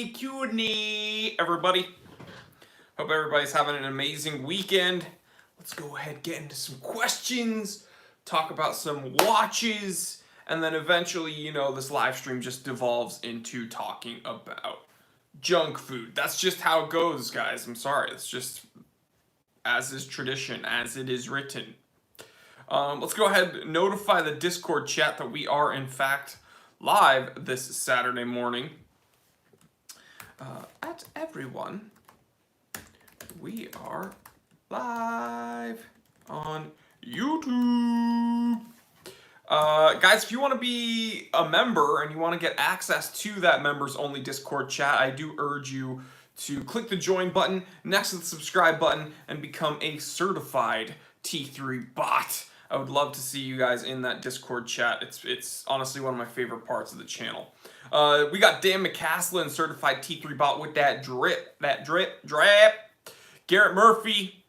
Q&A, everybody. Hope everybody's having an amazing weekend. Let's go ahead and get into some questions, talk about some watches, and then eventually, this live stream just devolves into talking about junk food. That's just how it goes, guys. I'm sorry. It's just as is tradition, as it is written. Let's go ahead and notify the Discord chat that we are, in fact, live this Saturday morning. At everyone, we are live on YouTube. Guys, if you want to be a member and you want to get access to that members only Discord chat, I do urge you to click the join button next to the subscribe button and become a certified T3 bot. I would love to see you guys in that Discord chat. It's honestly one of my favorite parts of the channel. We got Dan McCaslin, certified T3 bot with that drip. Garrett Murphy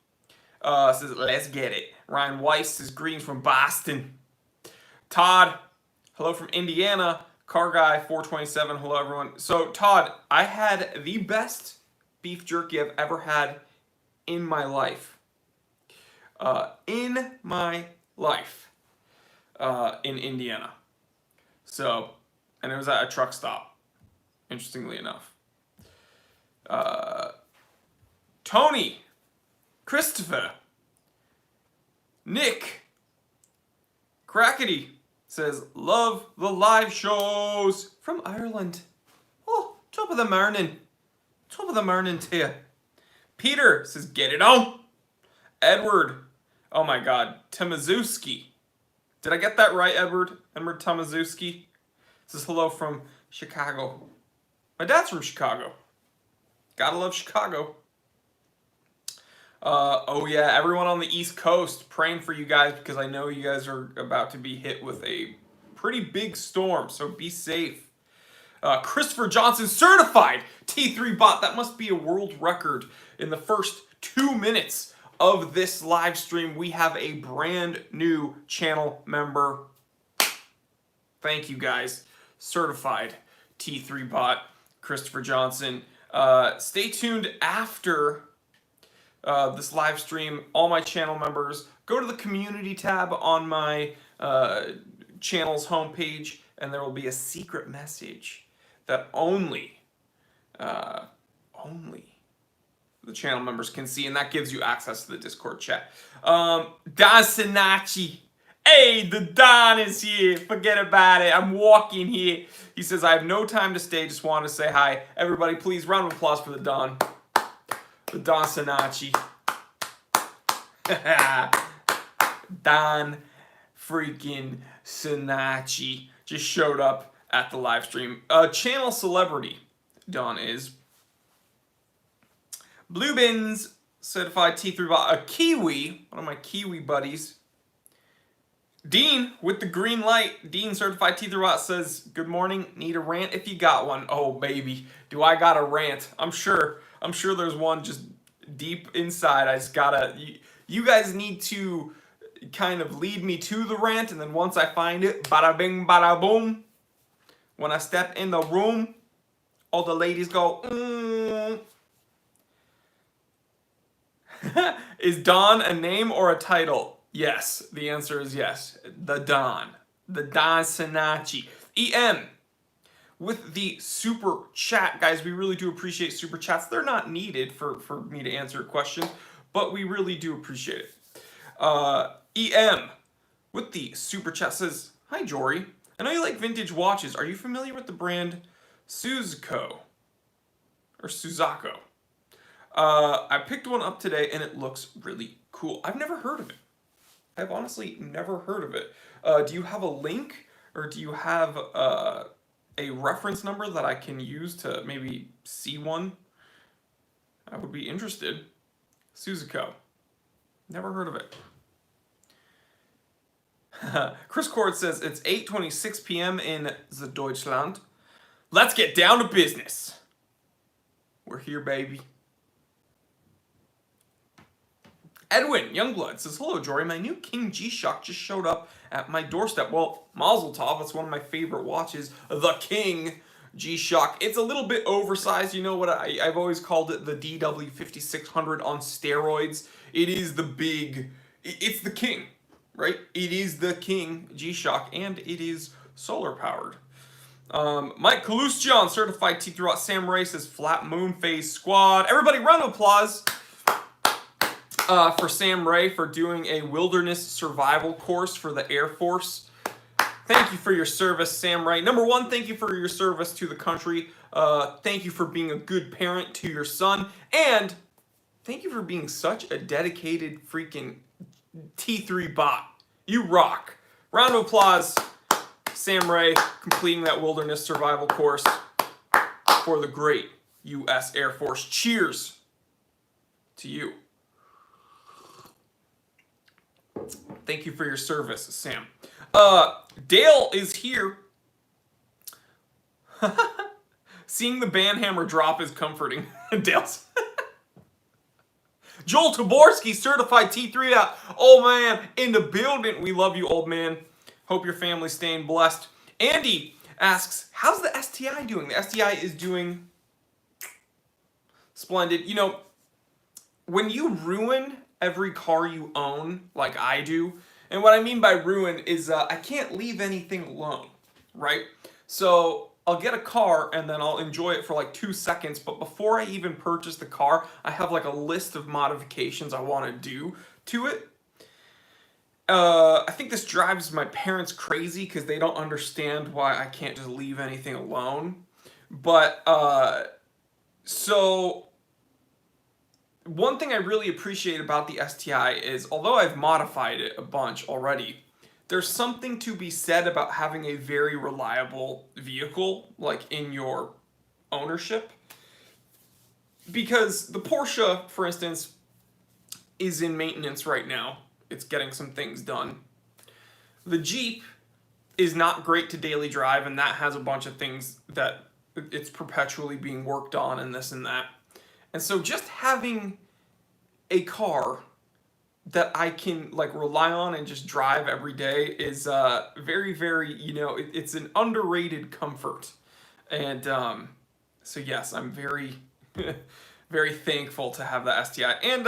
says, let's get it. Ryan Weiss says, greetings from Boston. Todd, hello from Indiana. Car Guy 427, hello everyone. So Todd, I had the best beef jerky I've ever had in my life. In Indiana. So, and it was at a truck stop, interestingly enough. Tony, Christopher, Nick, Crackety says, love the live shows from Ireland. Oh, top of the morning. Top of the morning to you. Peter says, get it on. Edward, oh my God, Tomaszewski. Did I get that right, Edward? Edward Tomaszewski says hello from Chicago. My dad's from Chicago. Gotta love Chicago. Oh yeah, everyone on the East Coast, praying for you guys because I know you guys are about to be hit with a pretty big storm, so be safe. Christopher Johnson, certified T3 bot. That must be a world record. In the first 2 minutes of this live stream, we have a brand new channel member. Thank you guys. Certified T3 bot, Christopher Johnson. Stay tuned after this live stream. All my channel members, go to the community tab on my channel's homepage, and there will be a secret message that only the channel members can see, and that gives you access to the Discord chat. Don Sinacci. Hey, the Don is here. Forget about it. I'm walking here. He says, I have no time to stay. Just want to say hi. Everybody, please, round of applause for the Don. The Don Sinacci. Don freaking Sinacci just showed up at the live stream. Channel celebrity, Don is. Blue Bins, certified T3 bot. A Kiwi, one of my Kiwi buddies. Dean with the green light. Dean, certified T3 bot, says, good morning. Need a rant if you got one. Oh, baby. Do I got a rant? I'm sure there's one just deep inside. I just gotta... You guys need to kind of lead me to the rant, and then once I find it, bada bing, bada boom. When I step in the room, all the ladies go, Is Don a name or a title? Yes, the answer is yes. The Don. The Don Sinacci. EM with the super chat. Guys, we really do appreciate super chats. They're not needed for me to answer questions, but we really do appreciate it. EM with the super chat says, hi, Jory. I know you like vintage watches. Are you familiar with the brand Suzaco? Or Suzaco? I picked one up today, and it looks really cool. I've never heard of it. I've honestly never heard of it. Do you have a link, or do you have a reference number that I can use to maybe see one? I would be interested. Suzaco. Never heard of it. Chris Cord says, it's 8:26 p.m. in the Deutschland. Let's get down to business. We're here, baby. Edwin Youngblood says, hello, Jory. My new King G-Shock just showed up at my doorstep. Well, Mazel Tov. That's one of my favorite watches. The King G-Shock. It's a little bit oversized. You know what I've always called it, the DW5600 on steroids. It is the big, it's the king, right? It is the king G-Shock, and it is solar powered. Mike Kalusjan, certified T3 Sam Ray says flat moon phase squad. Everybody, round of applause for Sam Ray for doing a wilderness survival course for the Air Force. Thank you for your service, Sam Ray. Number one, thank you for your service to the country. Thank you for being a good parent to your son. And thank you for being such a dedicated freaking T3 bot. You rock. Round of applause, Sam Ray, completing that wilderness survival course for the great U.S. Air Force. Cheers to you. Thank you for your service, Sam. Dale is here. Seeing the Banhammer drop is comforting. Dale's. Joel Taborski, certified T3 out. Old man in the building. We love you, old man. Hope your family's staying blessed. Andy asks, how's the STI doing? The STI is doing splendid. You know, when you ruin every car you own, like I do, and what I mean by ruin is I can't leave anything alone, right? So I'll get a car and then I'll enjoy it for like 2 seconds, but before I even purchase the car, I have like a list of modifications I want to do to it. I think this drives my parents crazy because they don't understand why I can't just leave anything alone. But, so one thing I really appreciate about the STI is, although I've modified it a bunch already, there's something to be said about having a very reliable vehicle, like in your ownership. Because the Porsche, for instance, is in maintenance right now. It's getting some things done. The Jeep is not great to daily drive, and that has a bunch of things that it's perpetually being worked on and this and that. And so just having a car that I can like rely on and just drive every day is very, very, you know, it's an underrated comfort. And so yes, I'm very, very thankful to have the STI. And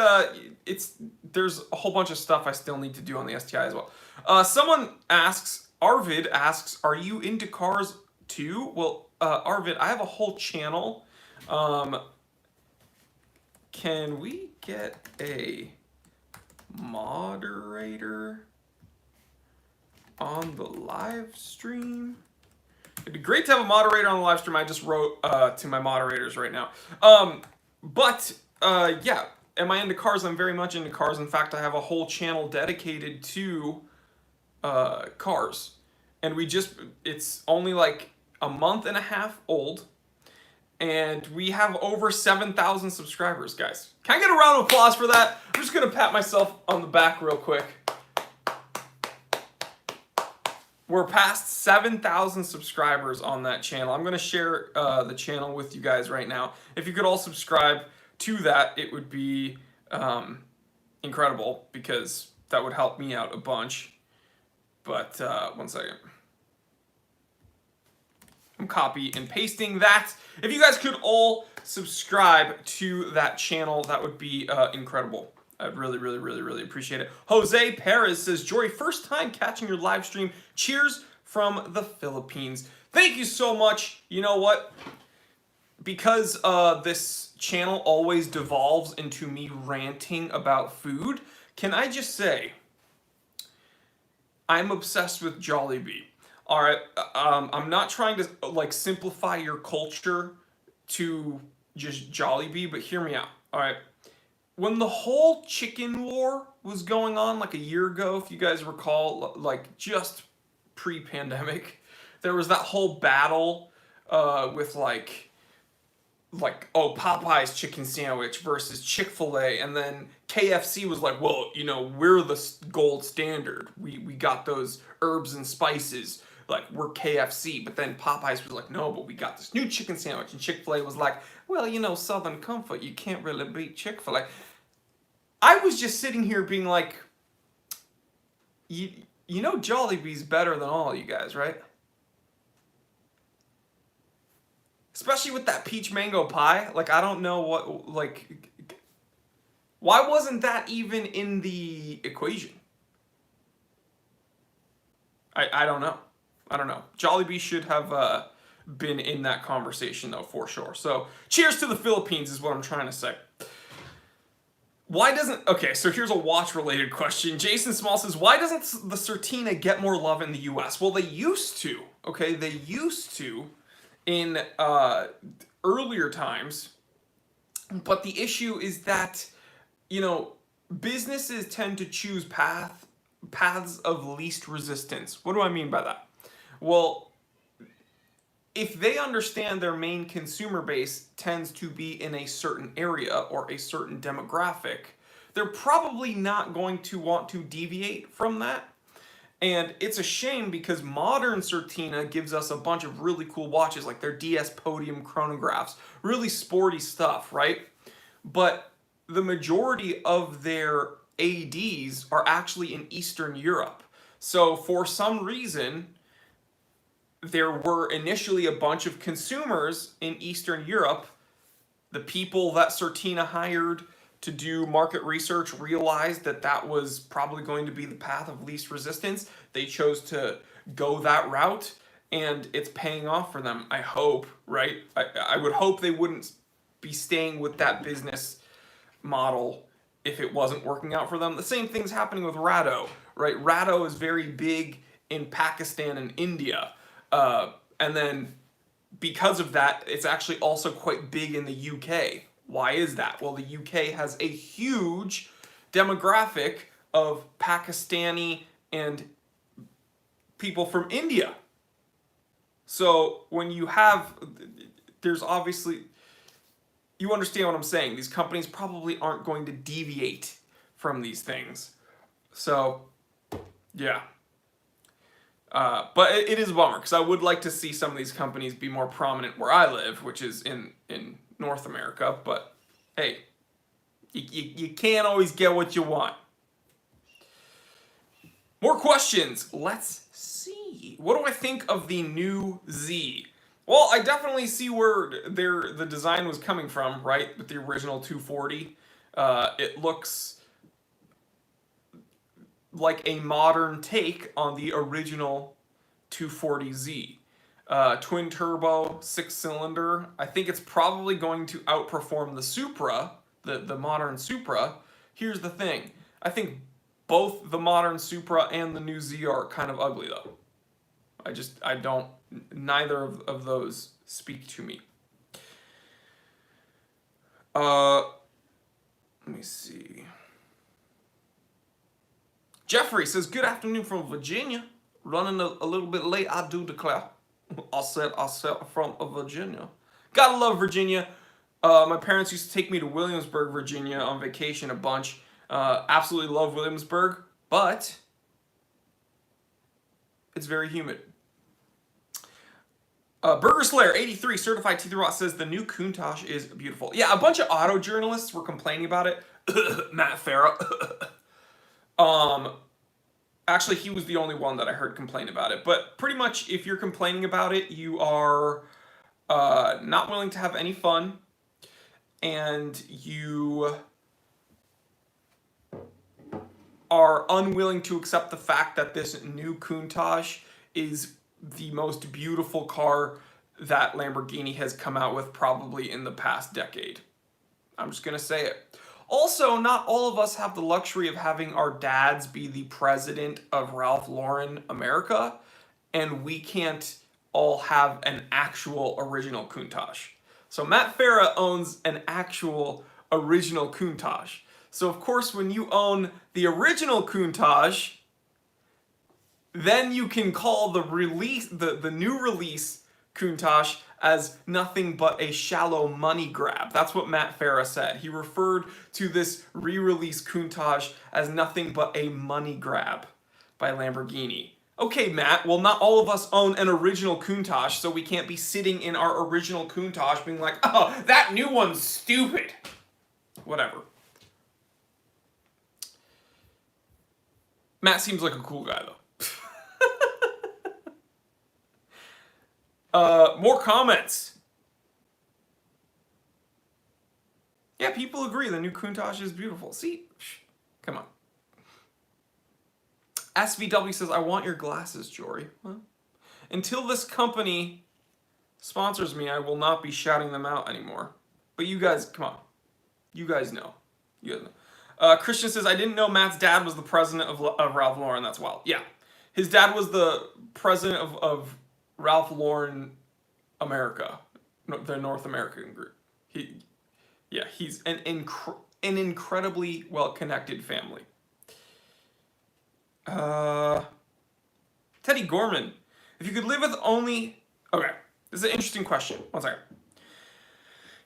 there's a whole bunch of stuff I still need to do on the STI as well. Someone asks, Arvid asks, are you into cars too? Well, Arvid, I have a whole channel. Can we get a moderator on the live stream? It'd be great to have a moderator on the live stream. I just wrote to my moderators right now. Yeah, am I into cars? I'm very much into cars. In fact, I have a whole channel dedicated to cars. And it's only like a month and a half old. And we have over 7,000 subscribers, guys. Can I get a round of applause for that? I'm just going to pat myself on the back real quick. We're past 7,000 subscribers on that channel. I'm going to share the channel with you guys right now. If you could all subscribe to that, it would be incredible, because that would help me out a bunch. But one second. I'm copy and pasting that. If you guys could all subscribe to that channel, that would be incredible. I'd really, really, really, really appreciate it. Jose Perez says, Jory, first time catching your live stream. Cheers from the Philippines. Thank you so much. You know what? Because this channel always devolves into me ranting about food, can I just say, I'm obsessed with Jollibee. All right, I'm not trying to like simplify your culture to just Jollibee, but hear me out. All right, when the whole chicken war was going on like a year ago, if you guys recall, like just pre-pandemic, there was that whole battle with like oh, Popeye's chicken sandwich versus Chick-fil-A, and then KFC was like, well, you know, we're the gold standard. We got those herbs and spices. Like, we're KFC. But then Popeyes was like, no, but we got this new chicken sandwich. And Chick-fil-A was like, well, you know, Southern Comfort, you can't really beat Chick-fil-A. I was just sitting here being like, you know Jollibee's better than all you guys, right? especially with that peach mango pie. Like, I don't know what, like, why wasn't that even in the equation? I don't know. I don't know. Jollibee should have been in that conversation, though, for sure. So, cheers to the Philippines is what I'm trying to say. Why doesn't... Okay, so here's a watch-related question. Jason Small says, why doesn't the Certina get more love in the US? Well, they used to, okay? They used to in earlier times. But the issue is that, you know, businesses tend to choose paths of least resistance. What do I mean by that? Well, if they understand their main consumer base tends to be in a certain area or a certain demographic, they're probably not going to want to deviate from that. And it's a shame because modern Certina gives us a bunch of really cool watches, like their DS Podium chronographs, really sporty stuff, right? But the majority of their ADs are actually in Eastern Europe. So for some reason, there were initially a bunch of consumers in Eastern Europe. The people that Certina hired to do market research realized that that was probably going to be the path of least resistance. They chose to go that route, and it's paying off for them, I hope, right? I would hope they wouldn't be staying with that business model if it wasn't working out for them. The same thing's happening with Rado, right? Rado is very big in Pakistan and India. And then because of that, it's actually also quite big in the UK. Why is that? Well, the UK has a huge demographic of Pakistani and people from India. So when you have, there's obviously, you understand what I'm saying. These companies probably aren't going to deviate from these things. So, yeah. But it is a bummer because I would like to see some of these companies be more prominent where I live, which is in North America. But hey, you can't always get what you want. More questions. Let's see. What do I think of the new Z? Well, I definitely see where the design was coming from, right? With the original 240. It looks like a modern take on the original 240Z. Twin turbo, 6-cylinder. I think it's probably going to outperform the Supra, the modern Supra. Here's the thing. I think both the modern Supra and the new Z are kind of ugly though. I don't, neither of those speak to me. Let me see. Jeffrey says, good afternoon from Virginia. Running a little bit late, I do declare. I said from Virginia. Gotta love Virginia. My parents used to take me to Williamsburg, Virginia on vacation a bunch. Absolutely love Williamsburg, but it's very humid. Burger Slayer 83 certified Teeth Rot says the new Countach is beautiful. Yeah, a bunch of auto journalists were complaining about it. Matt Farah. Actually, he was the only one that I heard complain about it. But pretty much, if you're complaining about it, you are not willing to have any fun, and you are unwilling to accept the fact that this new Countach is the most beautiful car that Lamborghini has come out with probably in the past decade. I'm just going to say it. Also, not all of us have the luxury of having our dads be the president of Ralph Lauren America, and we can't all have an actual original Countach. So Matt Farah owns an actual original Countach. So of course, when you own the original Countach, then you can call the new release Countach as nothing but a shallow money grab. That's what Matt Farah said. He referred to this re-release Countach as nothing but a money grab by Lamborghini. Okay, Matt, well, not all of us own an original Countach, so we can't be sitting in our original Countach being like, oh, that new one's stupid. Whatever. Matt seems like a cool guy, though. More comments. Yeah, people agree the new Countach is beautiful. See? Come on. SVW says, I want your glasses, Jory. Well, until this company sponsors me, I will not be shouting them out anymore. But you guys, come on. You guys know. You guys know. Christian says, I didn't know Matt's dad was the president of Ralph Lauren. That's wild. Yeah. His dad was the president of Ralph Lauren America, the North American group. He's an incredibly well-connected family. Teddy Gorman, if you could live with only... Okay, this is an interesting question. One second.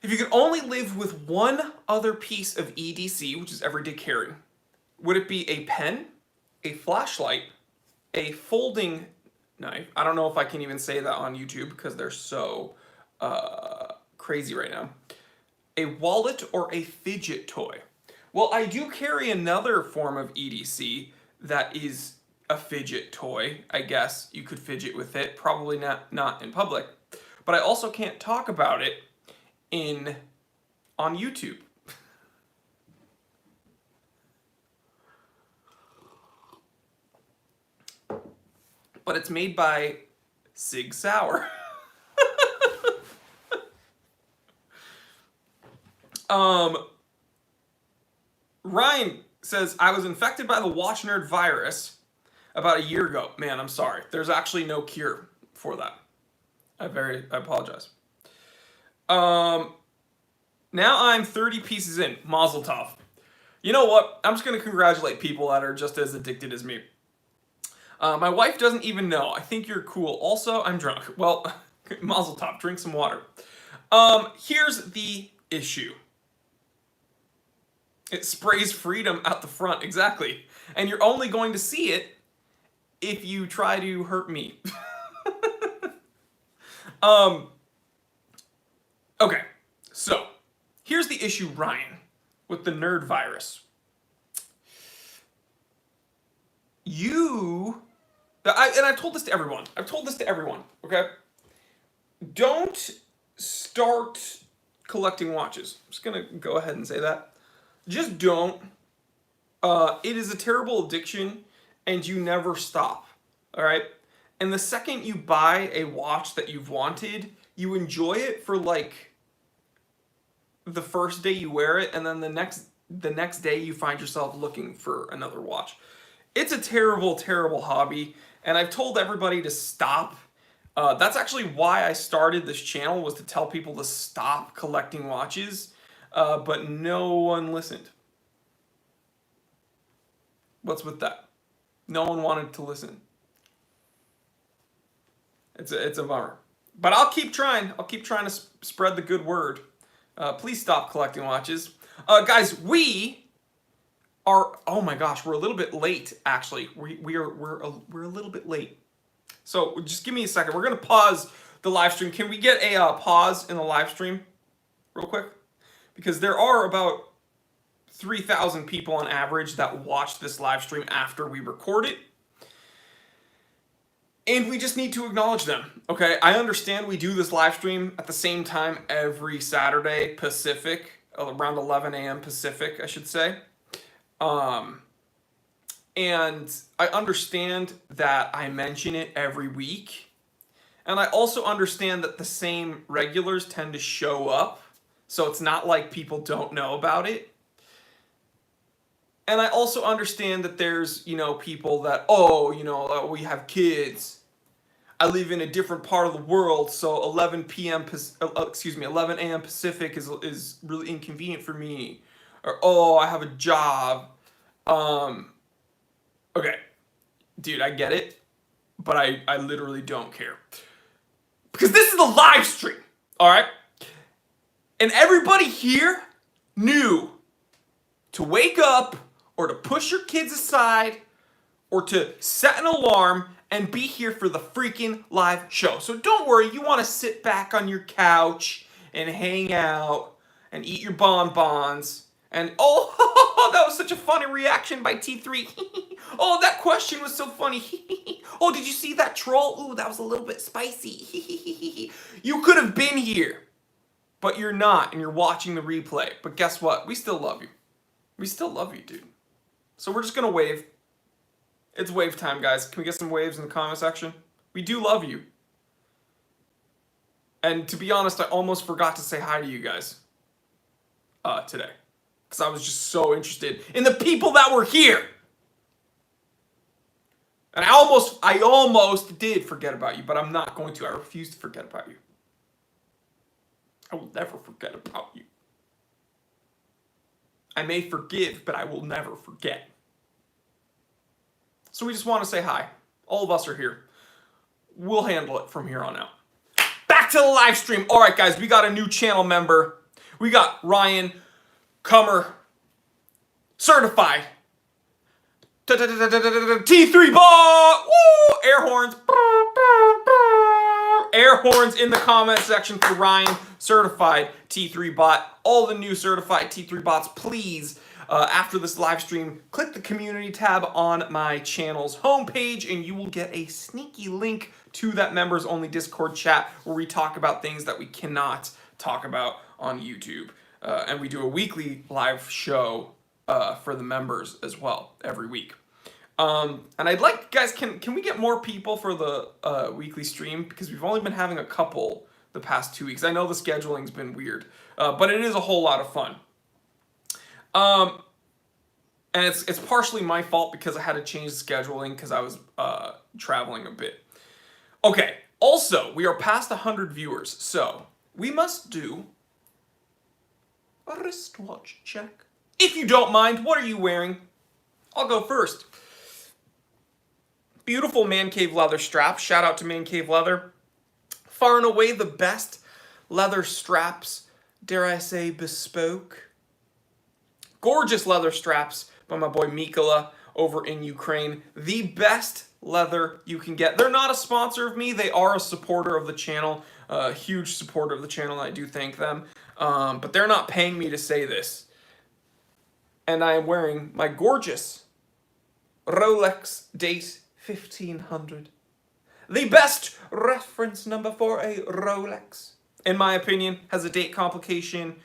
If you could only live with one other piece of EDC, which is everyday carry, would it be a pen, a flashlight, a folding knife? I don't know if I can even say that on YouTube because they're so crazy right now. A wallet or a fidget toy? Well, I do carry another form of EDC that is a fidget toy. I guess you could fidget with it, probably not in public. But I also can't talk about it on YouTube. But it's made by Sig Sauer. Ryan says, I was infected by the Watch Nerd virus about a year ago. Man, I'm sorry. There's actually no cure for that. I apologize. Now I'm 30 pieces in. Mazel tov. You know what? I'm just going to congratulate people that are just as addicted as me. My wife doesn't even know. I think you're cool. Also, I'm drunk. Well, mazel tov. Drink some water. Here's the issue. It sprays freedom out the front. Exactly. And you're only going to see it if you try to hurt me. Okay. So, here's the issue, Ryan, with the nerd virus. I've told this to everyone. Okay? Don't start collecting watches. I'm just going to go ahead and say that. Just don't. It is a terrible addiction, and you never stop. All right? And the second you buy a watch that you've wanted, you enjoy it for like the first day you wear it, and then the next day you find yourself looking for another watch. It's a terrible, terrible hobby, and I've told everybody to stop. That's actually why I started this channel, was to tell people to stop collecting watches, but no one listened. What's with that? No one wanted to listen. It's a bummer. But I'll keep trying. I'll keep trying to spread the good word. Please stop collecting watches. Guys, we are... Oh my gosh, we're a little bit late, actually. We're a little bit late. So just give me a second. We're going to pause the live stream. Can we get a pause in the live stream real quick? Because there are about 3,000 people on average that watch this live stream after we record it. And we just need to acknowledge them, okay? I understand we do this live stream at the same time every Saturday Pacific, around 11 a.m. Pacific, I should say. And I understand that I mention it every week. And I also understand that the same regulars tend to show up. So it's not like people don't know about it. And I also understand that there's, people that, we have kids. I live in a different part of the world, so 11 a.m. Pacific is really inconvenient for me. Or, I have a job. Okay. Dude, I get it. But I literally don't care. Because this is a live stream, alright? And everybody here knew to wake up, or to push your kids aside, or to set an alarm and be here for the freaking live show. So don't worry, you want to sit back on your couch and hang out and eat your bonbons. And oh, that was such a funny reaction by T3. Oh, that question was so funny. Oh, did you see that troll? Ooh, that was a little bit spicy. You could have been here. but you're not, and you're watching the replay. But guess what? We still love you. We still love you, dude. So we're just going to wave. It's wave time, guys. Can we get some waves in the comment section? We do love you. And to be honest, I almost forgot to say hi to you guys today. Because I was just so interested in the people that were here. And I almost did forget about you, but I'm not going to. I refuse to forget about you. I will never forget about you. I may forgive, but I will never forget. So we just want to say hi. All of us are here. We'll handle it from here on out. Back to the live stream. All right, guys, we got a new channel member. We got Ryan Comer, certified. T3 bot! Woo! Air horns. Air horns in the comment section for Ryan, certified T3 bot. All the new certified T3 bots, please, after this live stream, click the community tab on my channel's homepage and you will get a sneaky link to that members only Discord chat where we talk about things that we cannot talk about on YouTube. And we do a weekly live show for the members as well every week. And I'd like, guys, can we get more people for the weekly stream? Because we've only been having a couple the past 2 weeks. I know the scheduling's been weird, but it is a whole lot of fun. And it's partially my fault because I had to change the scheduling because I was traveling a bit. Okay, also, we are past 100 viewers, so we must do a wristwatch check. If you don't mind, what are you wearing? I'll go first. Beautiful Man Cave leather strap. Shout out to Man Cave Leather. Far and away the best leather straps, dare I say bespoke. Gorgeous leather straps by my boy Mikola over in Ukraine. The best leather you can get. They're not a sponsor of me. They are a supporter of the channel. A huge supporter of the channel. I do thank them. But they're not paying me to say this. And I am wearing my gorgeous Rolex date 1500. The best reference number for a Rolex, in my opinion, has a date complication,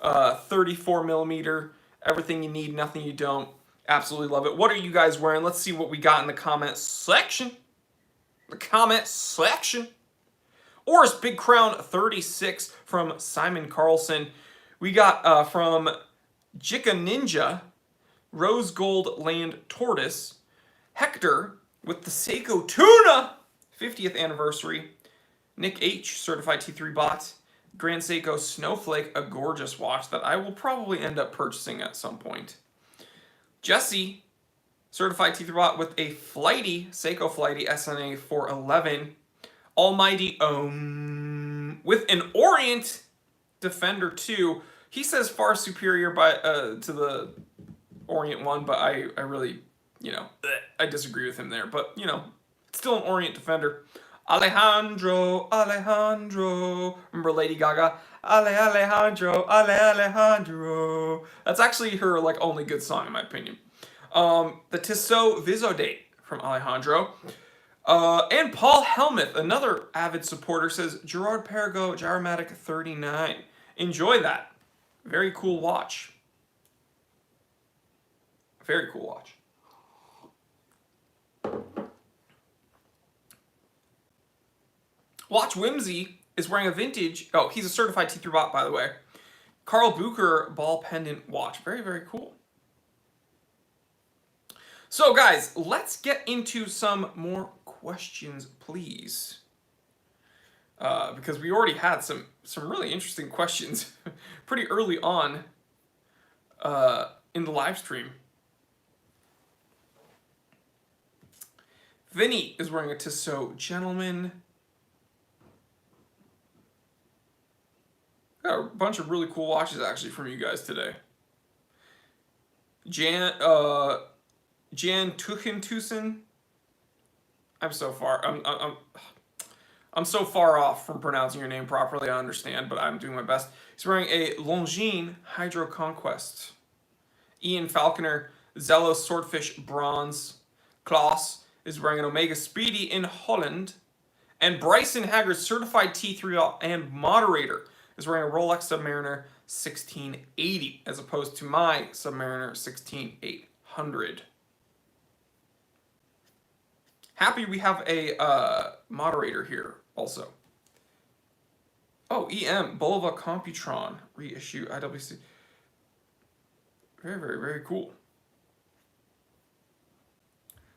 34 millimeter, everything you need, nothing you don't. Absolutely love it. What are you guys wearing? Let's see what we got in the comment section. The comment section. Oris Big Crown 36 from Simon Carlson. We got from Jika Ninja, Rose Gold Land Tortoise, Hector with the Seiko Tuna 50th anniversary, Nick H, certified T3 bot, Grand Seiko Snowflake, a gorgeous watch that I will probably end up purchasing at some point. Jesse, certified T3 bot with a Flighty, Seiko Flighty SNA 411, Almighty Om with an Orient Defender 2. He says far superior to the Orient one, but I really, I disagree with him there. But, it's still an Orient Defender. Alejandro. Remember Lady Gaga? Alejandro. That's actually her, only good song, in my opinion. The Tissot Viso date from Alejandro. And Paul Helmuth, another avid supporter, says Gerard Perregaux Gyromatic 39. Enjoy that. Very cool watch. Very cool watch. Watch Whimsy is wearing a vintage... Oh, he's a certified T3 bot, by the way. Carl Bucher ball pendant watch. Very, very cool. So, guys, let's get into some more questions, please. Because we already had some really interesting questions pretty early on in the live stream. Vinny is wearing a Tissot Gentleman. Got a bunch of really cool watches actually from you guys today. Jan Tuchentusen. I'm so far off from pronouncing your name properly. I understand, but I'm doing my best. He's wearing a Longines Hydro Conquest. Ian Falconer, Zellos Swordfish Bronze. Klaus is wearing an Omega Speedy in Holland. And Bryson Haggard, certified T3 and moderator. is wearing a Rolex Submariner 1680 as opposed to my Submariner 16800. Happy we have a moderator here also. Oh, EM, Bulova Computron reissue IWC. Very, very, very cool.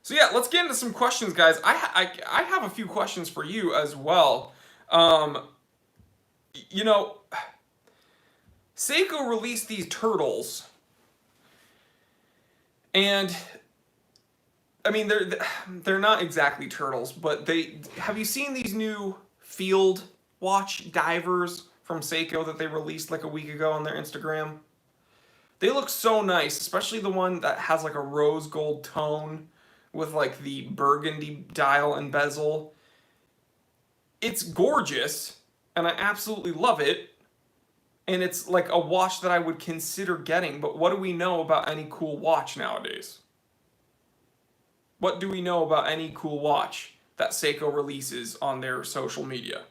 So yeah, let's get into some questions, guys. I have a few questions for you as well. You know, Seiko released these turtles, and I mean they're not exactly turtles, but have you seen these new field watch divers from Seiko that they released like a week ago on their Instagram? They look so nice, especially the one that has like a rose gold tone with like the burgundy dial and bezel. It's gorgeous, and I absolutely love it. And it's like a watch that I would consider getting, but what do we know about any cool watch nowadays? What do we know about any cool watch that Seiko releases on their social media?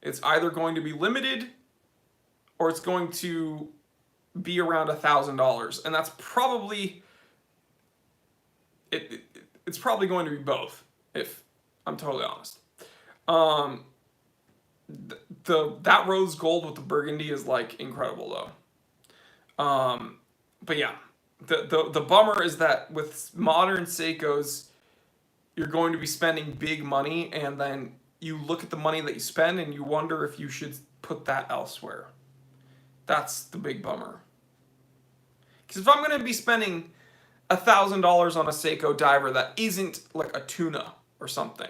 It's either going to be limited or it's going to be around $1,000, and that's probably it's probably going to be both, if I'm totally honest. That rose gold with the burgundy is like incredible though. But yeah, the bummer is that with modern Seikos, you're going to be spending big money, and then you look at the money that you spend and you wonder if you should put that elsewhere. That's the big bummer. Because if I'm going to be spending $1,000 on a Seiko diver that isn't like a tuna or something,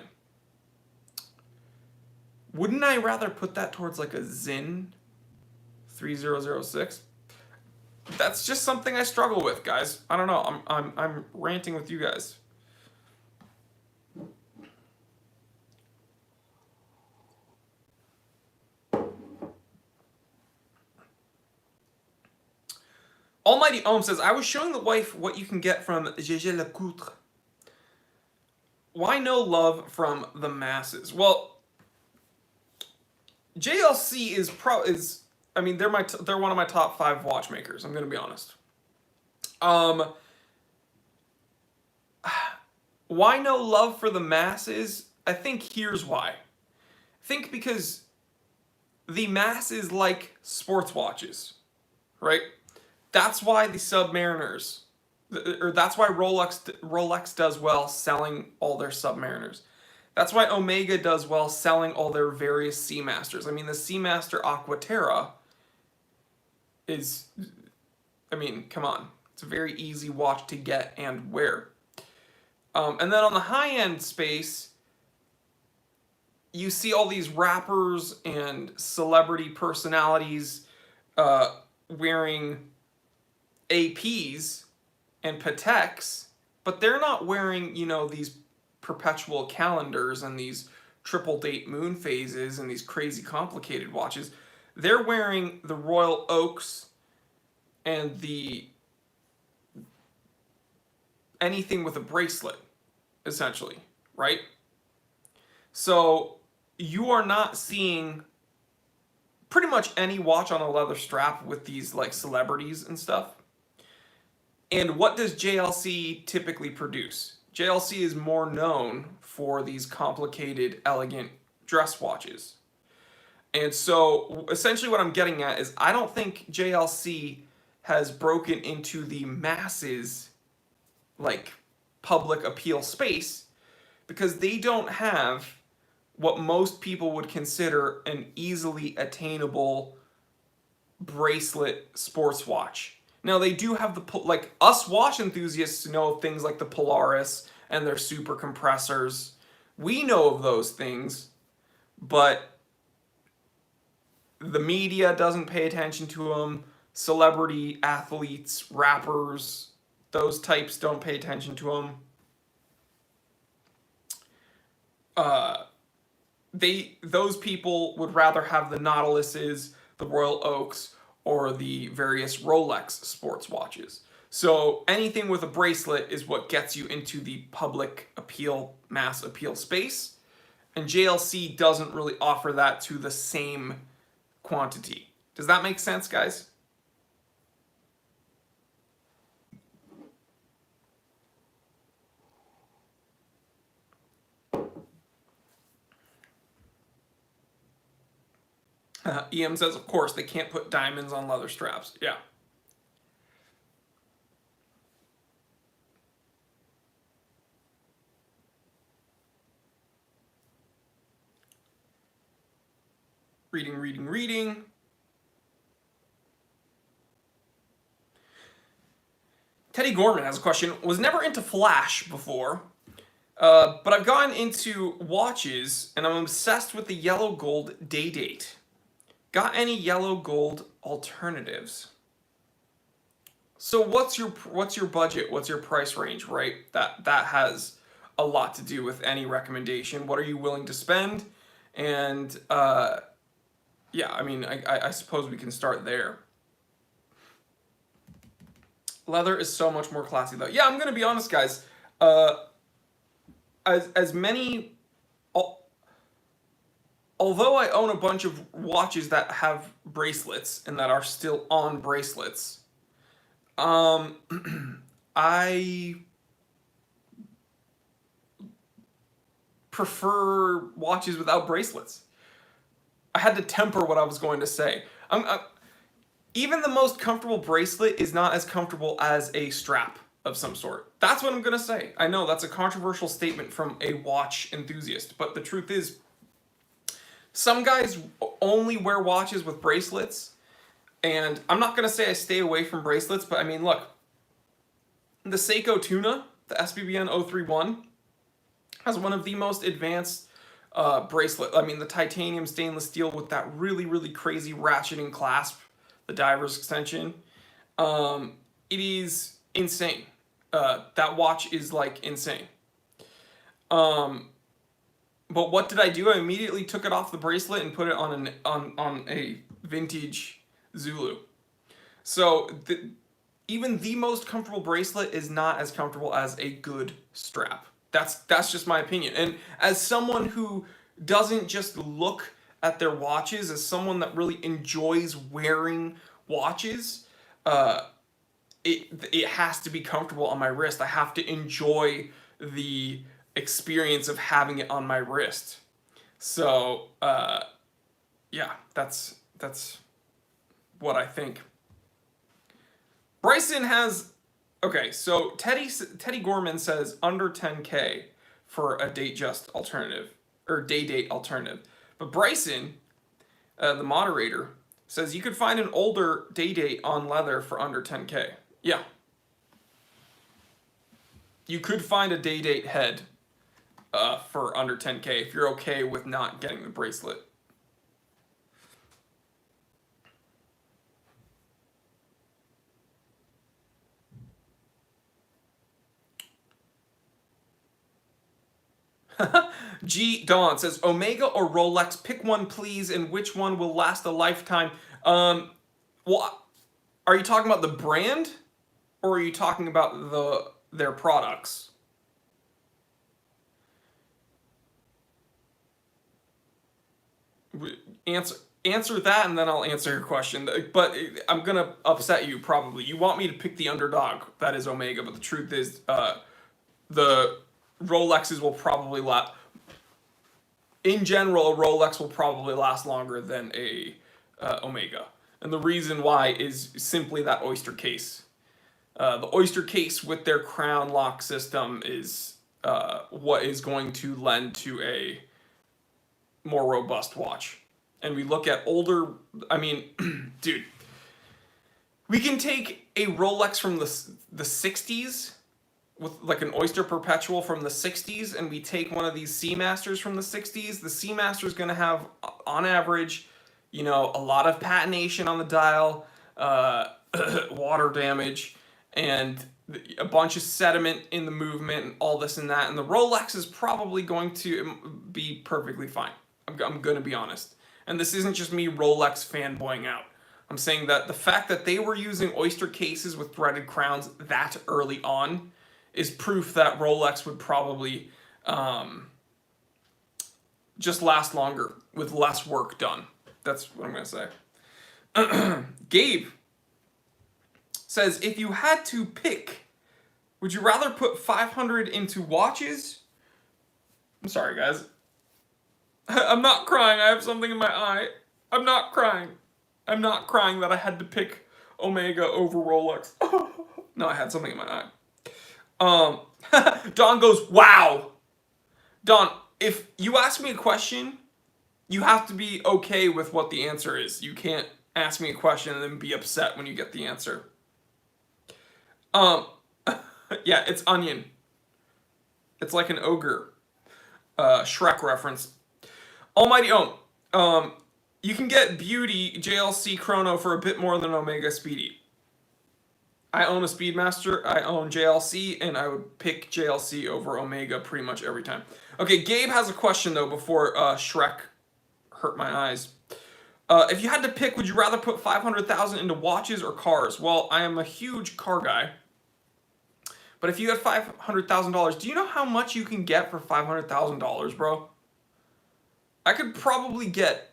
wouldn't I rather put that towards like a Zin 3006? That's just something I struggle with, guys. I don't know. I'm ranting with you guys. Almighty Ohm says, I was showing the wife what you can get from Gégé Lecoutre. Why no love from the masses? Well, JLC is I mean, they're one of my top 5 watchmakers. I'm gonna be honest. Why no love for the masses? I think here's why. I think because the masses like sports watches, right? That's why the Submariners, or that's why Rolex does well selling all their Submariners. That's why Omega does well selling all their various Seamasters. I mean, the Seamaster Aquaterra is, I mean, come on. It's a very easy watch to get and wear. And then on the high-end space, you see all these rappers and celebrity personalities wearing APs and Pateks, but they're not wearing, you know, these perpetual calendars and these triple date moon phases and these crazy complicated watches. They're wearing the Royal Oaks and the anything with a bracelet, essentially, right? So you are not seeing pretty much any watch on a leather strap with these like celebrities and stuff. And what does JLC typically produce? JLC is more known for these complicated, elegant dress watches. And so essentially what I'm getting at is I don't think JLC has broken into the masses, like public appeal space, because they don't have what most people would consider an easily attainable bracelet sports watch. Now they do have the, like us watch enthusiasts know things like the Polaris and their super compressors. We know of those things, but the media doesn't pay attention to them. Celebrity athletes, rappers, those types don't pay attention to them. Those people would rather have the Nautiluses, the Royal Oaks, or the various Rolex sports watches. So anything with a bracelet is what gets you into the public appeal, mass appeal space. And JLC doesn't really offer that to the same quantity. Does that make sense, guys? EM says, of course, they can't put diamonds on leather straps. Yeah. Reading. Teddy Gorman has a question. Was never into Flash before, but I've gotten into watches, and I'm obsessed with the yellow gold Day-Date. Got any yellow gold alternatives? So what's your budget? What's your price range, right? That has a lot to do with any recommendation. What are you willing to spend? And yeah, I mean, I suppose we can start there. Leather is so much more classy, though. Yeah, I'm gonna be honest, guys. As many, although I own a bunch of watches that have bracelets and that are still on bracelets, I prefer watches without bracelets. I had to temper what I was going to say. Even the most comfortable bracelet is not as comfortable as a strap of some sort. That's what I'm going to say. I know that's a controversial statement from a watch enthusiast, but the truth is, some guys only wear watches with bracelets, and I'm not going to say I stay away from bracelets, but I mean, look, the Seiko Tuna, the SBBN 031, has one of the most advanced bracelet. I mean, the titanium stainless steel with that really, really crazy ratcheting clasp, the diver's extension. It is insane. That watch is like insane. But what did I do? I immediately took it off the bracelet and put it on a vintage Zulu. So even the most comfortable bracelet is not as comfortable as a good strap. That's just my opinion. And as someone who doesn't just look at their watches, as someone that really enjoys wearing watches, it has to be comfortable on my wrist. I have to enjoy the experience of having it on my wrist. So yeah, that's what I think. Bryson has, okay, so Teddy Gorman says under 10K for a Datejust alternative, or Day-Date alternative. But Bryson, the moderator, says you could find an older Day-Date on leather for under 10K. Yeah. You could find a Day-Date head for under 10K if you're okay with not getting the bracelet. G Dawn says Omega or Rolex, pick one please, and which one will last a lifetime. Well, are you talking about the brand or are you talking about their products? Answer that and then I'll answer your question. But I'm gonna upset you probably. You want me to pick the underdog, that is Omega, but the truth is the Rolexes will probably last. In general, a Rolex will probably last longer than a Omega, and the reason why is simply that Oyster case. The Oyster case with their crown lock system is what is going to lend to a more robust watch. And we look at older, I mean, dude, we can take a Rolex from the 60s with like an Oyster Perpetual from the 60s, and we take one of these Seamasters from the 60s. The Seamaster is going to have, on average, you know, a lot of patination on the dial, water damage, and a bunch of sediment in the movement, and all this and that. And the Rolex is probably going to be perfectly fine. I'm going to be honest. And this isn't just me Rolex fanboying out. I'm saying that the fact that they were using Oyster cases with threaded crowns that early on is proof that Rolex would probably just last longer with less work done. That's what I'm going to say. Gabe says, if you had to pick, would you rather put 500 into watches? I'm sorry, guys. I'm not crying. I have something in my eye. I'm not crying. I'm not crying that I had to pick Omega over Rolex. No, I had something in my eye. Don goes, wow. Don, if you ask me a question, you have to be okay with what the answer is. You can't ask me a question and then be upset when you get the answer. Yeah, it's onion. It's like an ogre. Shrek reference. Almighty Ohm. You can get Beauty JLC Chrono for a bit more than Omega Speedy. I own a Speedmaster, I own JLC, and I would pick JLC over Omega pretty much every time. Okay, Gabe has a question, though, before Shrek hurt my eyes. If you had to pick, would you rather put $500,000 into watches or cars? Well, I am a huge car guy. But if you had $500,000, do you know how much you can get for $500,000, bro? I could probably get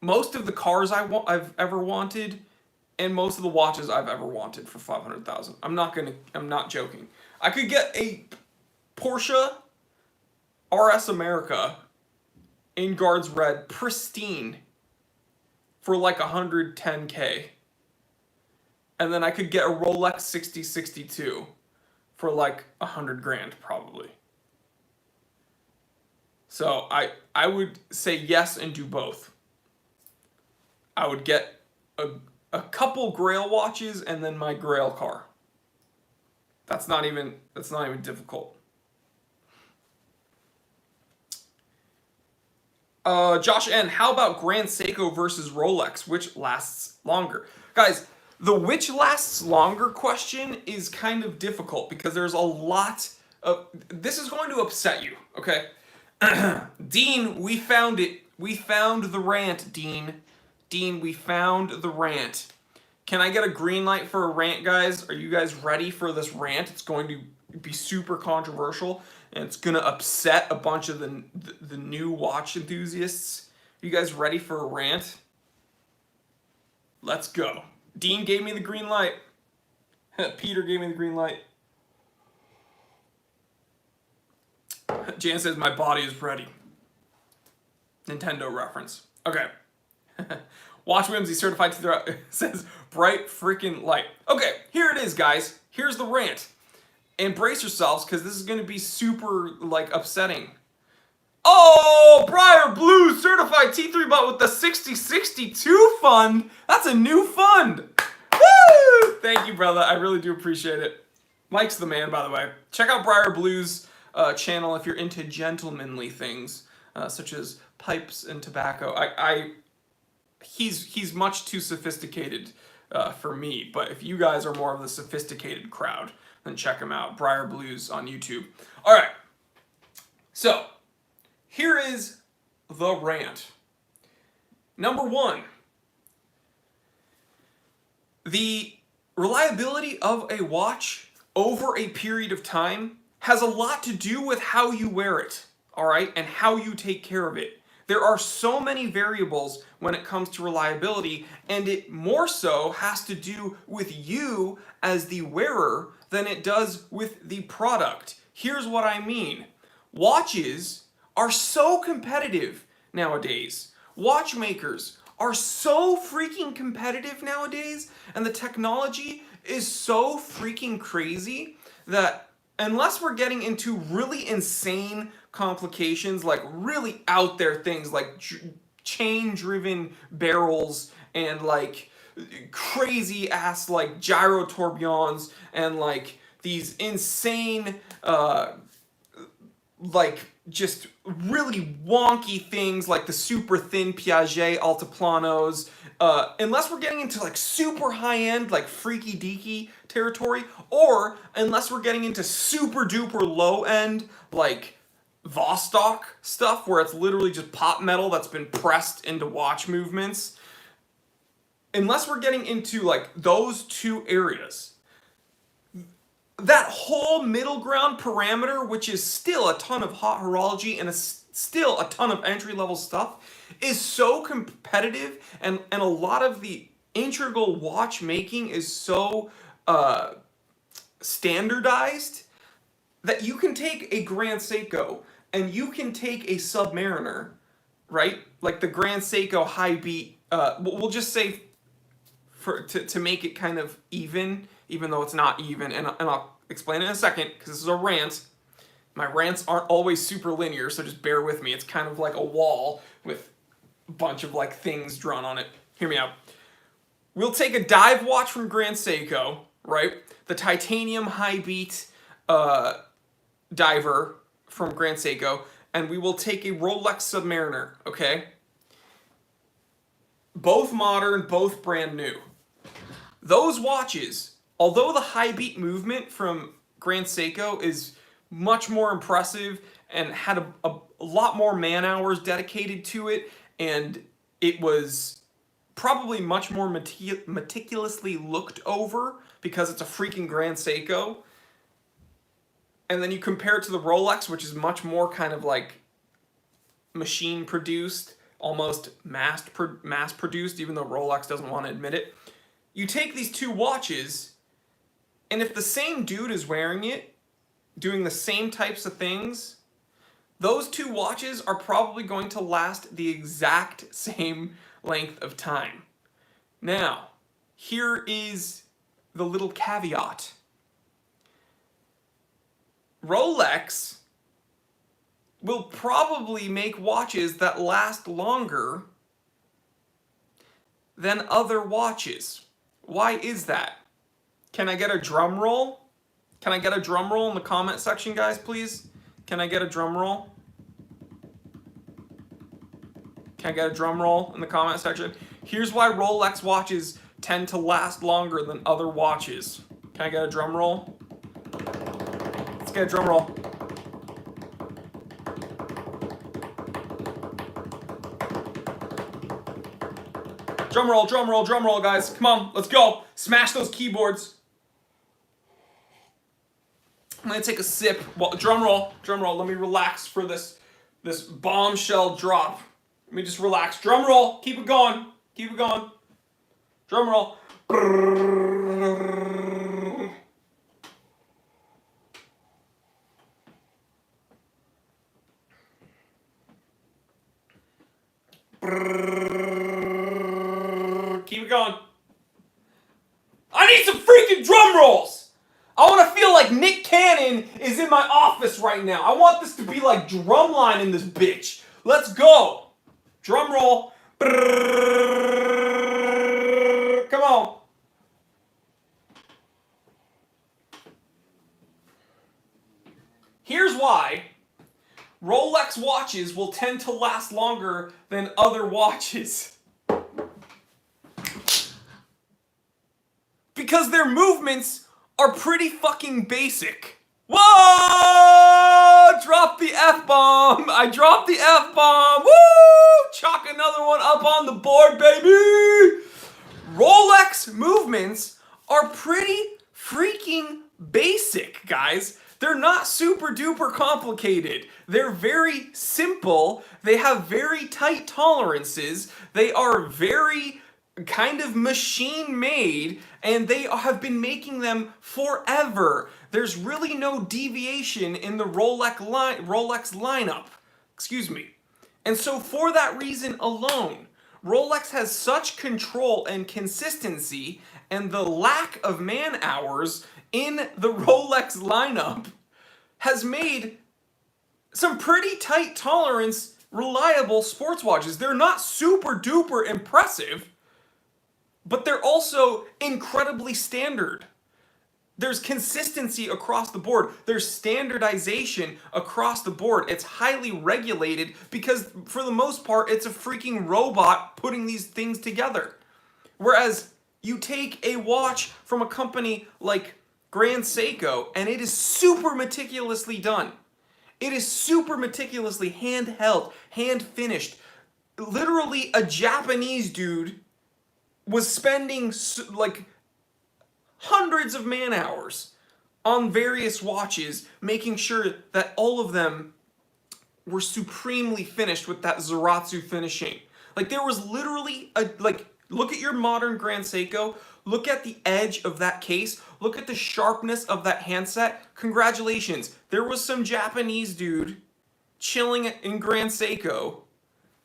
most of the cars I've ever wanted, and most of the watches I've ever wanted for $500,000. I'm not joking. I could get a Porsche RS America in Guards Red, pristine, for like $110K. And then I could get a Rolex 6062 for like $100,000 probably. So I would say yes and do both. I would get a couple Grail watches and then my Grail car. That's not even difficult. Josh N, how about Grand Seiko versus Rolex? Which lasts longer? Guys, the which lasts longer question is kind of difficult because there's a lot of... This is going to upset you, okay? Dean, we found it. We found the rant, Dean. Dean, we found the rant. Can I get a green light for a rant, guys? Are you guys ready for this rant? It's going to be super controversial, and it's going to upset a bunch of the new watch enthusiasts. Are you guys ready for a rant? Let's go. Dean gave me the green light. Peter gave me the green light. Jan says, my body is ready. Nintendo reference. Okay. Watch Whimsy certified to the says bright freaking light. Okay, here it is, guys. Here's the rant. And brace yourselves, because this is going to be super, like, upsetting. Oh, Briar Blue certified T3 bot with the 6062 fund. That's a new fund. Woo! Thank you, brother. I really do appreciate it. Mike's the man, by the way. Check out Briar Blue's channel if you're into gentlemanly things, such as pipes and tobacco. He's much too sophisticated for me, but if you guys are more of the sophisticated crowd, then check him out. Briar Blues on YouTube. All right. So, here is the rant. Number one, the reliability of a watch over a period of time has a lot to do with how you wear it, all right, and how you take care of it. There are so many variables when it comes to reliability, and it more so has to do with you as the wearer than it does with the product. Here's what I mean. Watches are so competitive nowadays. Watchmakers are so freaking competitive nowadays, and the technology is so freaking crazy that unless we're getting into really insane complications, like really out there things like chain-driven barrels and like crazy ass like gyro tourbillons and like these insane like just really wonky things like the super thin Piaget Altiplanos, unless we're getting into like super high-end like freaky deaky territory, or unless we're getting into super duper low-end like Vostok stuff where it's literally just pot metal that's been pressed into watch movements. Unless we're getting into like those two areas, that whole middle ground parameter, which is still a ton of hot horology and a still a ton of entry-level stuff, is so competitive, and a lot of the integral watchmaking is so standardized that you can take a Grand Seiko and you can take a Submariner, right? Like the Grand Seiko high beat. We'll just say to make it kind of even though it's not even, and I'll explain it in a second because this is a rant. My rants aren't always super linear, so just bear with me. It's kind of like a wall with a bunch of like things drawn on it. Hear me out. We'll take a dive watch from Grand Seiko, right? The titanium high beat diver from Grand Seiko, and we will take a Rolex Submariner, okay? Both modern, both brand new. Those watches, although the high beat movement from Grand Seiko is much more impressive and had a lot more man hours dedicated to it, and it was probably much more meticulously looked over because it's a freaking Grand Seiko. And then you compare it to the Rolex, which is much more kind of like machine produced, almost mass produced, even though Rolex doesn't want to admit it. You take these two watches, and if the same dude is wearing it, doing the same types of things, those two watches are probably going to last the exact same length of time. Now, here is the little caveat. Rolex will probably make watches that last longer than other watches. Why is that? Can I get a drum roll? Can I get a drum roll in the comment section, guys, please? Can I get a drum roll? Can I get a drum roll in the comment section? Here's why Rolex watches tend to last longer than other watches. Can I get a drum roll? Let's get a drum roll. Drum roll, drum roll, drum roll, guys. Come on, let's go. Smash those keyboards. I'm gonna take a sip. Well, drum roll, drum roll. Let me relax for this bombshell drop. Let me just relax. Drum roll. Keep it going. Keep it going. Drum roll. Keep it going. I need some freaking drum rolls. I want to feel like Nick Cannon is in my office right now. I want this to be like Drumline in this bitch. Let's go. Drum roll. Come on. Here's why Rolex watches will tend to last longer than other watches. Because their movements are pretty fucking basic. Whoa! Drop the F-bomb! I dropped the F-bomb! Woo! Chalk another one up on the board, baby! Rolex movements are pretty freaking basic, guys. They're not super duper complicated. They're very simple. They have very tight tolerances. They are very kind of machine made, and they have been making them forever. There's really no deviation in the Rolex lineup. Excuse me. And so for that reason alone, Rolex has such control and consistency, and the lack of man hours in the Rolex lineup has made some pretty tight tolerance, reliable sports watches. They're not super duper impressive, but they're also incredibly standard. There's consistency across the board. There's standardization across the board. It's highly regulated because, for the most part, it's a freaking robot putting these things together. Whereas you take a watch from a company like Grand Seiko, and it is super meticulously done. It is super meticulously hand-held, hand-finished. Literally, a Japanese dude was spending like hundreds of man hours on various watches, making sure that all of them were supremely finished with that Zaratsu finishing. Like there was literally a, like, look at your modern Grand Seiko, look at the edge of that case, look at the sharpness of that handset. Congratulations, there was some Japanese dude chilling in Grand Seiko,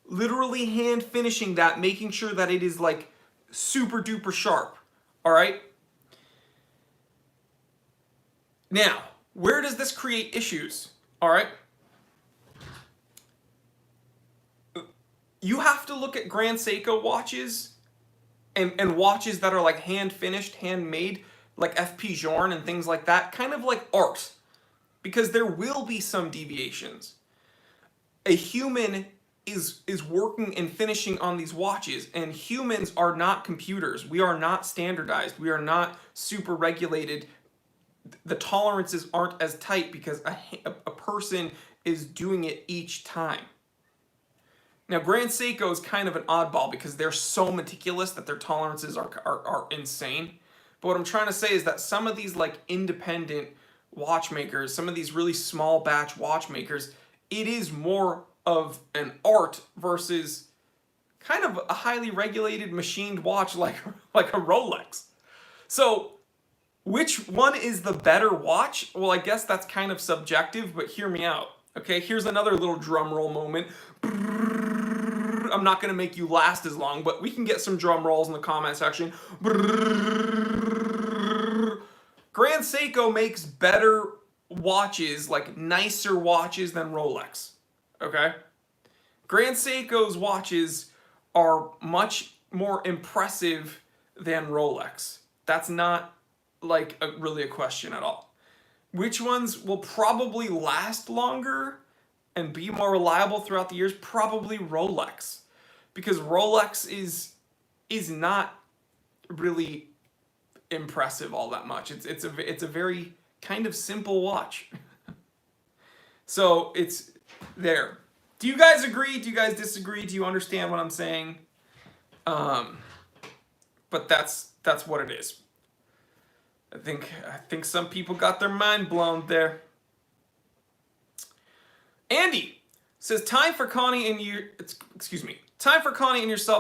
literally hand finishing that, making sure that it is like super duper sharp. All right. Now, where does this create issues? All right. You have to look at Grand Seiko watches and watches that are like hand finished, handmade, like FP Journe and things like that, kind of like art, because there will be some deviations. A human is working and finishing on these watches, and humans are not computers. We are not standardized. We are not super regulated. The tolerances aren't as tight because a person is doing it each time. Now, Grand Seiko is kind of an oddball because they're so meticulous that their tolerances are insane. But what I'm trying to say is that some of these like independent watchmakers, some of these really small batch watchmakers, it is more of an art versus kind of a highly regulated machined watch like a Rolex. So which one is the better watch? Well, I guess that's kind of subjective, but hear me out. Okay, here's another little drum roll moment. I'm not going to make you last as long, but we can get some drum rolls in the comment section. Grand Seiko makes better watches, like nicer watches than Rolex. Okay? Grand Seiko's watches are much more impressive than Rolex. That's not like really a question at all. Which ones will probably last longer and be more reliable throughout the years? Probably Rolex, because Rolex is not really impressive all that much. It's a very kind of simple watch. So it's there. Do you guys agree? Do you guys disagree? Do you understand what I'm saying? But that's what it is. I think some people got their mind blown there. Andy says, time for Connie and yourself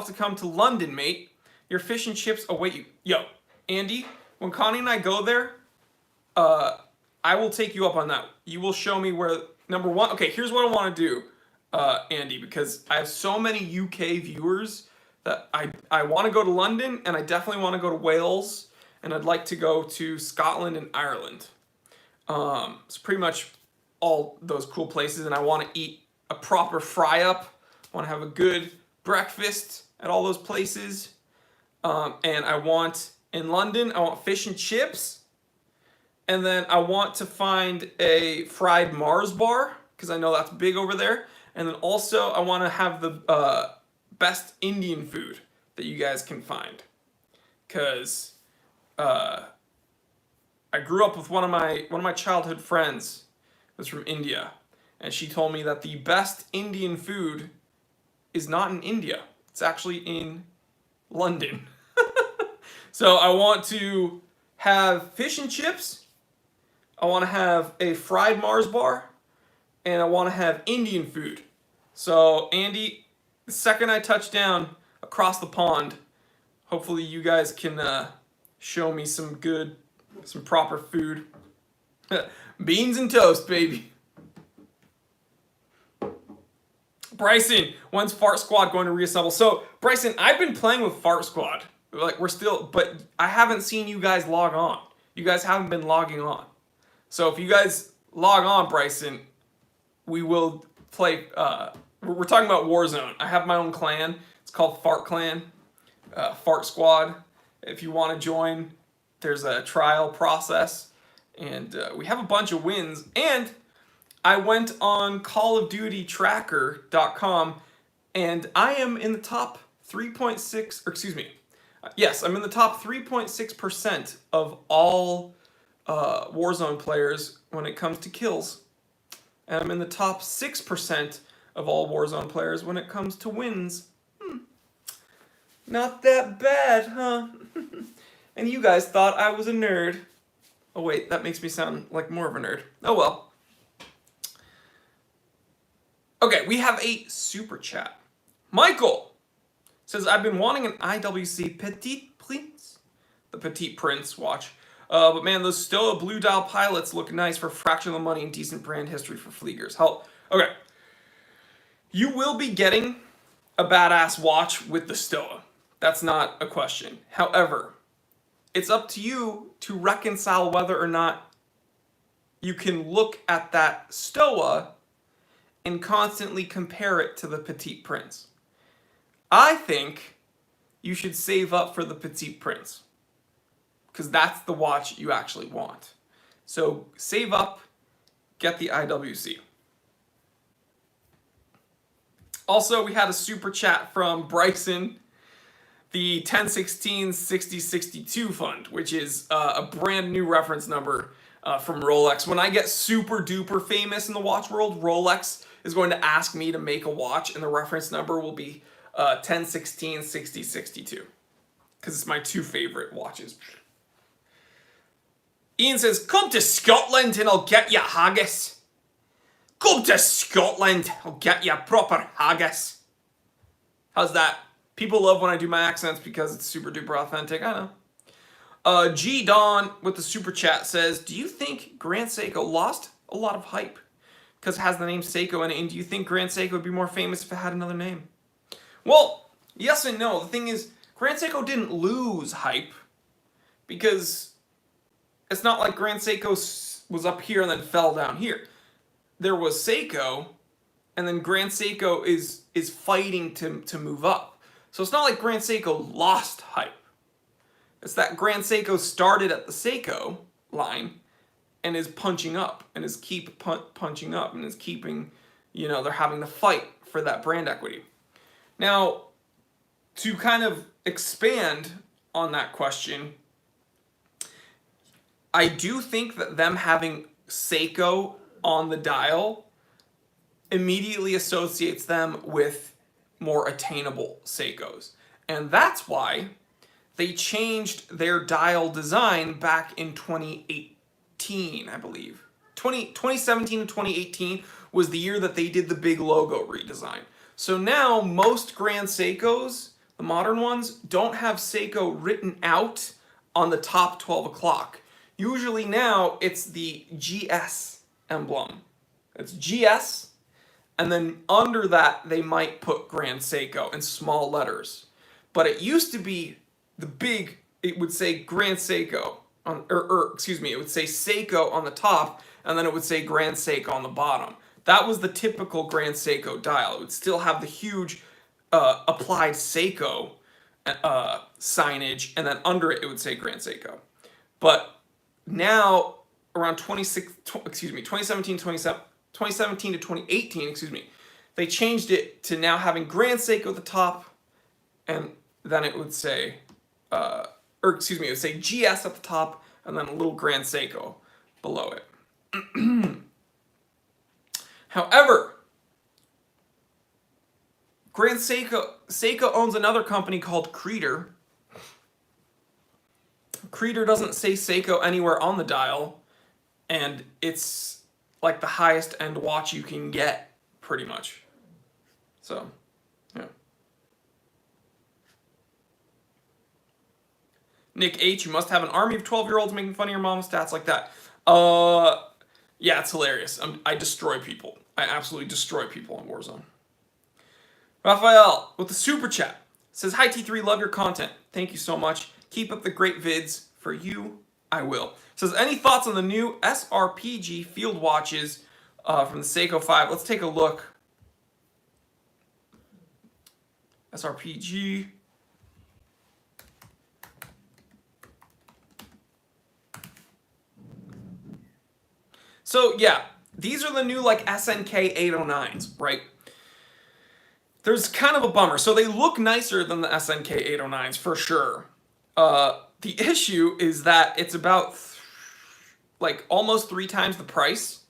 to come to London, mate. Your fish and chips await you. Yo, Andy, when Connie and I go there, I will take you up on that. You will show me where, number one, okay, here's what I want to do, Andy, because I have so many UK viewers that I want to go to London, and I definitely want to go to Wales, and I'd like to go to Scotland and Ireland. It's pretty much all those cool places, and I want to eat a proper fry up. I want to have a good breakfast at all those places. And I want, in London, I want fish and chips. And then I want to find a fried Mars bar, because I know that's big over there. And then also I want to have the best Indian food that you guys can find. Because I grew up with one of my childhood friends was from India, and she told me that the best Indian food is not in India. It's actually in London. So I want to have fish and chips, I want to have a fried Mars bar, and I want to have Indian food. So Andy, the second I touch down across the pond, hopefully you guys can show me some proper food. Beans and toast, baby. Bryson, when's Fart Squad going to reassemble? So, Bryson, I've been playing with Fart Squad. Like, but I haven't seen you guys log on. You guys haven't been logging on. So if you guys log on, Bryson, we will play, we're talking about Warzone. I have my own clan. It's called Fart Clan, Fart Squad. If you want to join, there's a trial process. And we have a bunch of wins. And I went on CallOfDutyTracker.com, and I am in the top 3.6, or excuse me, yes, I'm in the top 3.6% of all Warzone players when it comes to kills. And I'm in the top 6% of all Warzone players when it comes to wins. Not that bad, huh? And you guys thought I was a nerd. Oh wait, that makes me sound like more of a nerd. Oh well. Okay, we have a super chat. Michael says, I've been wanting an IWC Petit Prince, the Petit Prince watch. But man, those Stowa Blue Dial pilots look nice for a fraction of the money and decent brand history for Fleegers. Hell, okay. You will be getting a badass watch with the Stowa. That's not a question. However, it's up to you to reconcile whether or not you can look at that Stowa and constantly compare it to the Petit Prince. I think you should save up for the Petit Prince, because that's the watch you actually want. So save up, get the IWC. Also, we had a super chat from Bryson, the 1016-6062 fund, which is a brand new reference number from Rolex. When I get super duper famous in the watch world, Rolex is going to ask me to make a watch, and the reference number will be 1016-6062, because it's my two favorite watches. Ian says, come to Scotland and I'll get you haggis. Come to Scotland, I'll get you proper haggis. How's that? People love when I do my accents because it's super duper authentic, I know. G Don with the super chat says, do you think Grand Seiko lost a lot of hype because it has the name Seiko in it, and do you think Grand Seiko would be more famous if it had another name? Well, yes and no. The thing is, Grand Seiko didn't lose hype, because it's not like Grand Seiko was up here and then fell down here. There was Seiko, and then Grand Seiko is fighting to move up. So it's not like Grand Seiko lost hype. It's that Grand Seiko started at the Seiko line and is punching up and is punching up and is keeping, they're having to fight for that brand equity. Now, to kind of expand on that question, I do think that them having Seiko on the dial immediately associates them with more attainable Seikos. And that's why they changed their dial design back in 2018, I believe. 2017 and 2018 was the year that they did the big logo redesign. So now most Grand Seikos, the modern ones, don't have Seiko written out on the top 12 o'clock. Usually now it's the GS emblem. It's GS, and then under that they might put Grand Seiko in small letters. But it used to be the big, it would say Grand Seiko, it would say Seiko on the top, and then it would say Grand Seiko on the bottom. That was the typical Grand Seiko dial. It would still have the huge applied Seiko signage, and then under it would say Grand Seiko. But now, around 2017 to 2018, they changed it to now having Grand Seiko at the top, and then it would say, it would say GS at the top, and then a little Grand Seiko below it. However, Grand Seiko owns another company called Creeder. Creeder doesn't say Seiko anywhere on the dial, and it's like the highest end watch you can get, pretty much. So, yeah. Nick H, you must have an army of 12-year-olds making fun of your mom's stats like that. Yeah, it's hilarious. I destroy people. I absolutely destroy people on Warzone. Raphael, with the super chat, says, hi T3, love your content. Thank you so much. Keep up the great vids. For you, I will. Says, any thoughts on the new SRPG field watches from the Seiko 5? Let's take a look. SRPG. So yeah, these are the new like SNK 809s, right? There's kind of a bummer. So they look nicer than the SNK 809s for sure. The issue is that it's about like almost 3 times the price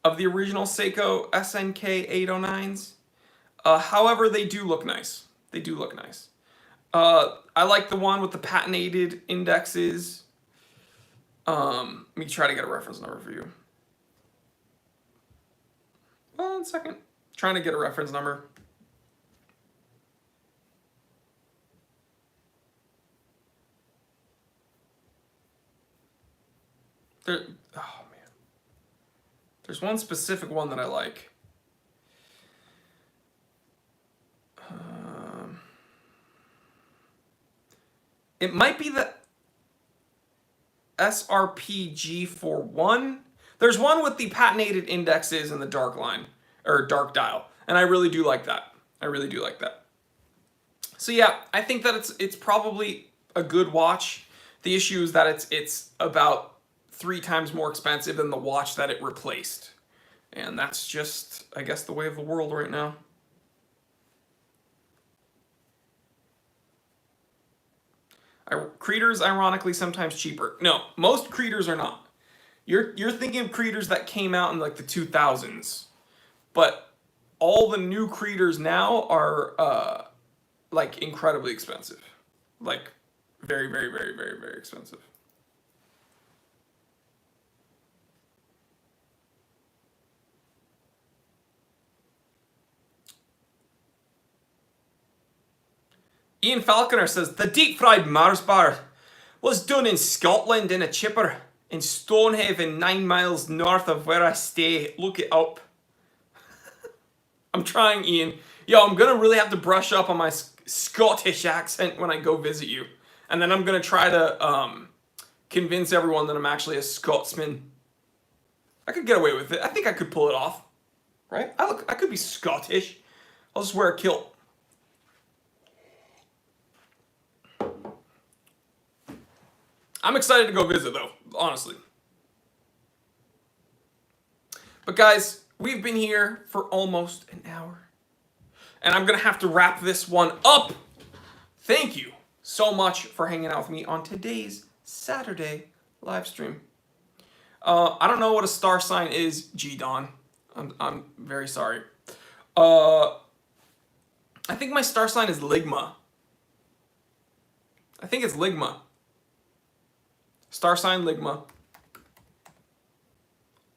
of the original Seiko SNK 809s. However, they do look nice. They do look nice. I like the one with the patinated indexes. Let me try to get a reference number for you. 1 second. Trying to get a reference number. Oh man. There's one specific one that I like. It might be the SRPG41. There's one with the patented indexes and the dark line, or dark dial, and I really do like that. I really do like that. So yeah, I think that it's probably a good watch. The issue is that it's about 3 times more expensive than the watch that it replaced. And that's just, I guess, the way of the world right now. Creators, ironically, sometimes cheaper. No, most Creators are not. You're thinking of Creators that came out in like the 2000s. But all the new Creators now are like incredibly expensive. Like very, very, very, very, very expensive. Ian Falconer says, the deep-fried Mars bar was done in Scotland in a chipper in Stonehaven, 9 miles north of where I stay. Look it up. I'm trying, Ian. Yo, I'm going to really have to brush up on my Scottish accent when I go visit you. And then I'm going to try to convince everyone that I'm actually a Scotsman. I could get away with it. I think I could pull it off. Right? I could be Scottish. I'll just wear a kilt. I'm excited to go visit, though, honestly. But guys, we've been here for almost an hour. And I'm going to have to wrap this one up. Thank you so much for hanging out with me on today's Saturday live stream. I don't know what a star sign is, G-Don. I'm very sorry. I think my star sign is Ligma. I think it's Ligma. Star sign Ligma.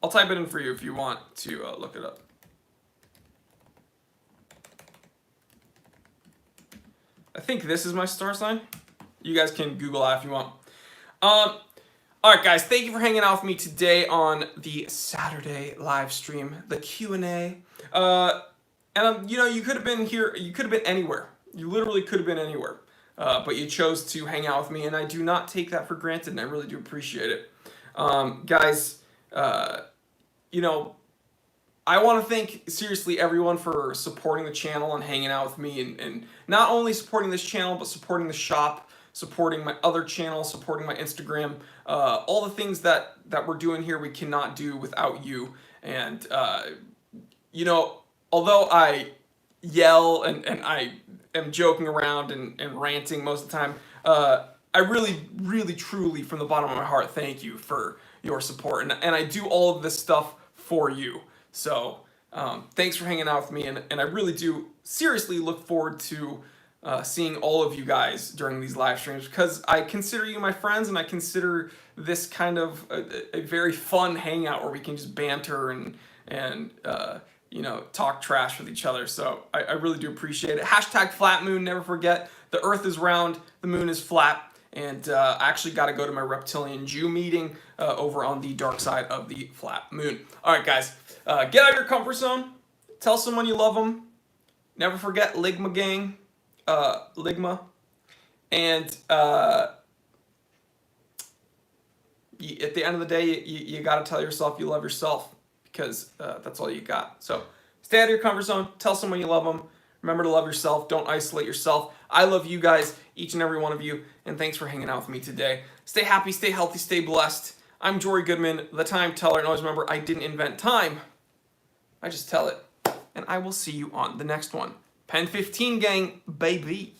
I'll type it in for you if you want to look it up. I think this is my star sign. You guys can Google that if you want. All right, guys. Thank you for hanging out with me today on the Saturday live stream, the Q&A. And you know, you could have been here. You could have been anywhere. You literally could have been anywhere. But you chose to hang out with me, and I do not take that for granted, and I really do appreciate it. Guys, you know, I want to thank, seriously, everyone for supporting the channel and hanging out with me, and not only supporting this channel, but supporting the shop, supporting my other channel, supporting my Instagram. All the things that we're doing here we cannot do without you. And, you know, although I yell and I am joking around and ranting most of the time, I really, really, truly, from the bottom of my heart, thank you for your support. And I do all of this stuff for you. So thanks for hanging out with me. And I really do seriously look forward to seeing all of you guys during these live streams, because I consider you my friends, and I consider this kind of a very fun hangout where we can just banter and you know, talk trash with each other. So I really do appreciate it. Hashtag flat moon. Never forget, the earth is round, the moon is flat. And I actually got to go to my reptilian Jew meeting over on the dark side of the flat moon. All right, guys, get out of your comfort zone. Tell someone you love them. Never forget Ligma gang, Ligma. And at the end of the day, you got to tell yourself you love yourself, because that's all you got. So stay out of your comfort zone. Tell someone you love them. Remember to love yourself. Don't isolate yourself. I love you guys, each and every one of you, and thanks for hanging out with me today. Stay happy, stay healthy, stay blessed. I'm Jory Goodman, the time teller, and always remember, I didn't invent time. I just tell it. And I will see you on the next one. Pen 15 gang, baby.